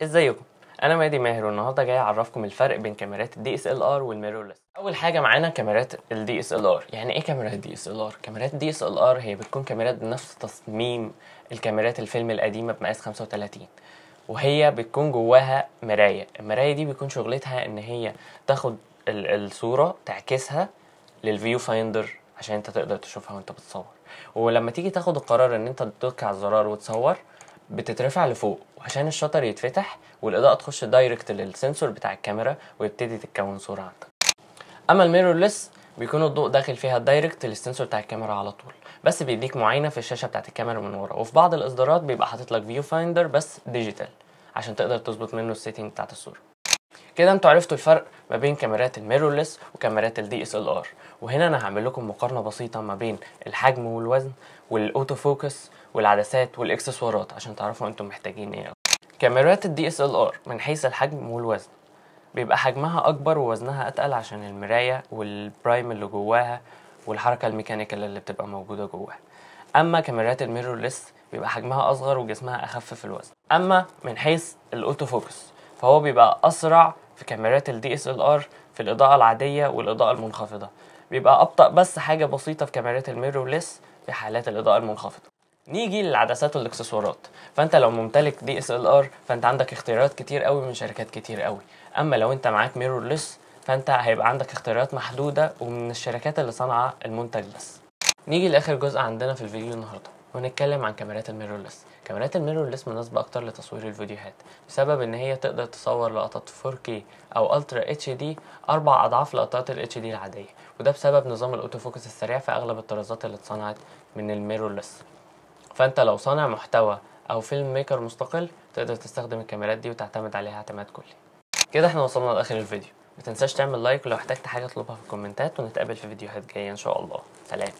ازيكم؟ انا مادي ماهر، والنهارده جاي اعرفكم الفرق بين كاميرات الدي اس ال ار والميرورلس. اول حاجه معانا كاميرات الدي اس ال ار. يعني ايه كاميرات الدي اس ال ار؟ كاميرات الدي اس ال ار هي بتكون كاميرات بنفس تصميم الكاميرات الفيلم القديمه بمقاس 35، وهي بتكون جواها مرايه. المرايه دي بيكون شغلتها ان هي تاخد الصوره تعكسها للفيو فايندر عشان انت تقدر تشوفها وانت بتصور. ولما تيجي تاخد القرار ان انت تدوس على الزرار وتصور، بتترفع لفوق وعشان الشطر يتفتح والاضاءه تخش دايركت للسنسور بتاع الكاميرا ويبتدي تتكون صوره عندك. اما الميرورلس بيكون الضوء داخل فيها دايركت للسنسور بتاع الكاميرا على طول، بس بيديك معاينه في الشاشه بتاعت الكاميرا من ورا. وفي بعض الاصدارات بيبقى حاطط لك فيو فايندر بس ديجيتال عشان تقدر تظبط منه السيتنج بتاعت الصوره. كده انتوا عرفتوا الفرق ما بين كاميرات الميرورلس وكاميرات الدي اس ال ار. وهنا انا هعمل لكم مقارنه بسيطه ما بين الحجم والوزن والاوتو فوكس والعدسات والاكسسوارات عشان تعرفوا انتم محتاجين ايه. كاميرات الدي اس ال ار من حيث الحجم والوزن بيبقى حجمها اكبر ووزنها اتقل عشان المرايه والبرايم اللي جواها والحركه الميكانيكال اللي بتبقى موجوده جواها. اما كاميرات الميرورلس بيبقى حجمها اصغر وجسمها اخف في الوزن. اما من حيث الاوتو فوكس فهو بيبقى اسرع في كاميرات الدي اس ال ار في الاضاءه العاديه والاضاءه المنخفضه، بيبقى ابطأ بس حاجه بسيطه في كاميرات الميرورلس في حالات الاضاءه المنخفضه. نيجي للعدسات والاكسسوارات. فانت لو ممتلك دي اس ال ار فانت عندك اختيارات كتير قوي من شركات كتير قوي. اما لو انت معاك ميرورلس فانت هيبقى عندك اختيارات محدوده ومن الشركات اللي صانعه المنتج بس. نيجي لاخر جزء عندنا في الفيديو النهارده ونتكلم عن كاميرات الميرورلس. كاميرات الميرورلس مناسبه اكتر لتصوير الفيديوهات بسبب ان هي تقدر تصور لقطات 4K او الترا اتش دي 4 اضعاف لقطات الاتش دي العاديه، وده بسبب نظام الاوتو فوكس السريع في اغلب الطرازات اللي اتصنعت من الميرورلس. فانت لو صانع محتوى او فيلم ميكر مستقل تقدر تستخدم الكاميرات دي وتعتمد عليها اعتماد كلي. كده احنا وصلنا لاخر الفيديو. متنساش تعمل لايك، ولو احتجت حاجه اطلبها في الكومنتات، ونتقابل في فيديوهات جايه ان شاء الله. سلام.